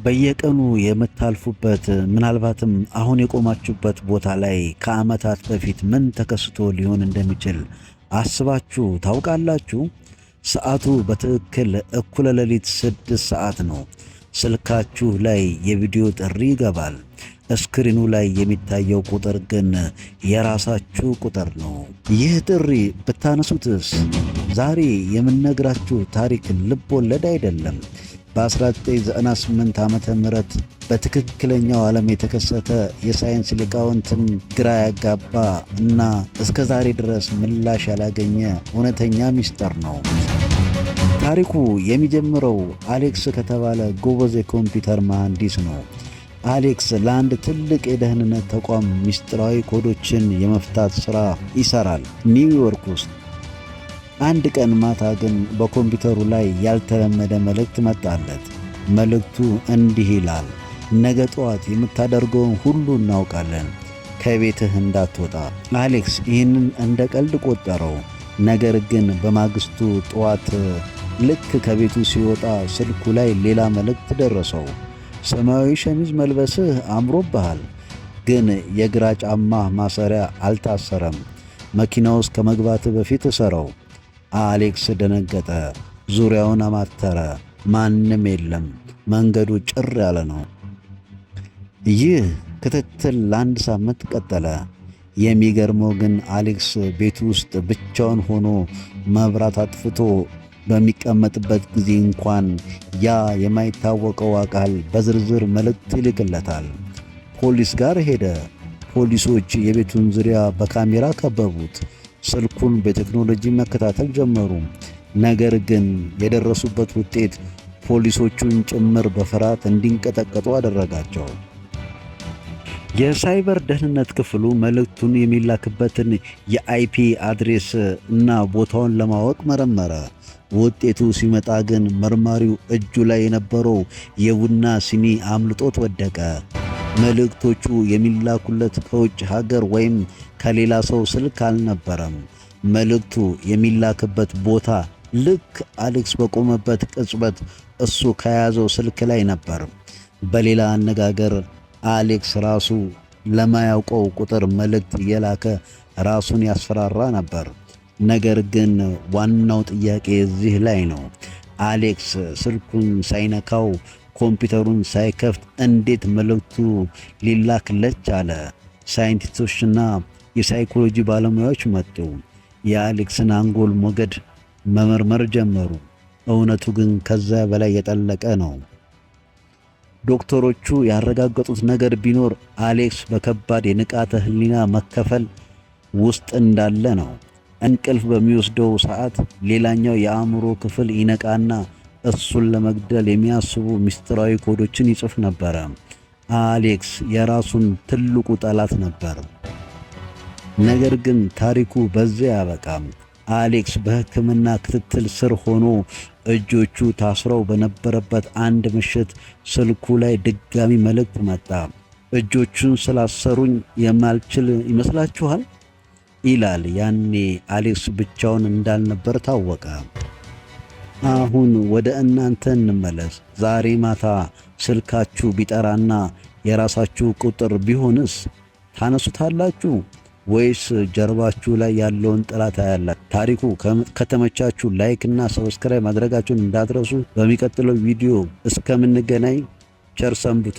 በየቀኑ የምታልፉበት ምናልባትም አሁን የቆማችሁበት ቦታ ላይ ከዓመታት በፊት ምን ተከስቶ ሊሆን እንደሚችል አስባችሁ ታውቃላችሁ? ሰዓቱ በትክክል እኩለ ሌሊት 6 ሰዓት ነው። ስልካችሁ ላይ የቪዲዮ ጥሪ ይገባል። ስክሪኑ ላይ የሚታየው ቁጥር ግን የራሳችሁ ቁጥር ነው። ይህ ጥሪ ብታነሱትስ? ዛሬ የምነግራችሁ ታሪክ ልብ ወለድ አይደለም። በ1998 ዓመተ ምህረት በትክክለኛው ዓለም የተከሰተ የሳይንስ ሊቃውንትን ግራ ያጋባ እና እስከ ዛሬ ድረስ ምላሽ ያላገኘ እውነተኛ ሚስጥር ነው። ታሪኩ የሚጀምረው አሌክስ ከተባለ ጎበዝ የኮምፒውተር መሐንዲስ ነው። አሌክስ ለአንድ ትልቅ የደህንነት ተቋም ሚስጥራዊ ኮዶችን የመፍታት ሥራ ይሠራል ኒውዮርክ ውስጥ። አንድ ቀን ማታ ግን በኮምፒውተሩ ላይ ያልተለመደ መልእክት መጣለት። መልእክቱ እንዲህ ይላል: ነገ ጠዋት የምታደርገውን ሁሉ እናውቃለን፣ ከቤትህ እንዳትወጣ። አሌክስ ይህንን እንደ ቀልድ ቆጠረው። ነገር ግን በማግስቱ ጠዋት ልክ ከቤቱ ሲወጣ ስልኩ ላይ ሌላ መልእክት ደረሰው። ሰማያዊ ሸሚዝ መልበስህ አምሮብሃል፣ ግን የግራ ጫማ ማሰሪያ አልታሰረም። መኪና ውስጥ ከመግባት በፊት እሰረው። አሌክስ ደነገጠ። ዙሪያውን አማተረ። ማንም የለም። መንገዱ ጭር ያለ ነው። ይህ ክትትል ለ1 ሳምንት ቀጠለ። የሚገርመው ግን አሌክስ ቤቱ ውስጥ ብቻውን ሆኖ መብራት አጥፍቶ በሚቀመጥበት ጊዜ እንኳን ያ የማይታወቀው አካል በዝርዝር መልእክት ይልክለታል። ፖሊስ ጋር ሄደ። ፖሊሶች የቤቱን ዙሪያ በካሜራ ከበቡት። ስልኩን በቴክኖሎጂ መከታተል ጀመሩ። ነገር ግን የደረሱበት ውጤት ፖሊሶቹን ጭምር በፍርሃት እንዲንቀጠቀጡ አደረጋቸው። የሳይበር ደህንነት ክፍሉ መልእክቱን የሚላክበትን የአይፒ አድሬስ እና ቦታውን ለማወቅ መረመረ። ውጤቱ ሲመጣ ግን መርማሪው እጁ ላይ የነበረው የቡና ሲኒ አምልጦት ወደቀ። መልእክቶቹ የሚላኩለት ከውጭ ሀገር ወይም ከሌላ ሰው ስልክ አልነበረም። መልእክቱ የሚላክበት ቦታ ልክ አሌክስ በቆመበት ቅጽበት እሱ ከያዘው ስልክ ላይ ነበር። በሌላ አነጋገር አሌክስ ራሱ ለማያውቀው ቁጥር መልእክት እየላከ ራሱን ያስፈራራ ነበር። ነገር ግን ዋናው ጥያቄ እዚህ ላይ ነው። አሌክስ ስልኩን ሳይነካው ኮምፒውተሩን ሳይከፍት እንዴት መልእክቱ ሊላክለት ቻለ? ሳይንቲስቶችና የሳይኮሎጂ ባለሙያዎች መጡ። የአሌክስን አንጎል ሞገድ መመርመር ጀመሩ። እውነቱ ግን ከዛ በላይ የጠለቀ ነው። ዶክተሮቹ ያረጋገጡት ነገር ቢኖር አሌክስ በከባድ የንቃተ ህሊና መከፈል ውስጥ እንዳለ ነው። እንቅልፍ በሚወስደው ሰዓት ሌላኛው የአእምሮ ክፍል ይነቃና እሱን ለመግደል የሚያስቡ ምስጢራዊ ኮዶችን ይጽፍ ነበር። አሌክስ የራሱን ትልቁ ጠላት ነበር። ነገር ግን ታሪኩ በዚያ አያበቃም። አሌክስ በሕክምና ክትትል ስር ሆኖ እጆቹ ታስረው በነበረበት አንድ ምሽት ስልኩ ላይ ድጋሚ መልእክት መጣ። እጆቹን ስላሰሩኝ የማልችል ይመስላችኋል? ይላል። ያኔ አሌክስ ብቻውን እንዳልነበር ታወቀ። አሁን ወደ እናንተ እንመለስ። ዛሬ ማታ ስልካችሁ ቢጠራና የራሳችሁ ቁጥር ቢሆንስ ታነሱታላችሁ ወይስ ጀርባችሁ ላይ ያለውን ጠላት ታያላችሁ? ታሪኩ ከተመቻችሁ ላይክ እና ሰብስክራይብ ማድረጋችሁን እንዳትረሱ። በሚቀጥለው ቪዲዮ እስከምንገናኝ ቸር ሰንብቱ።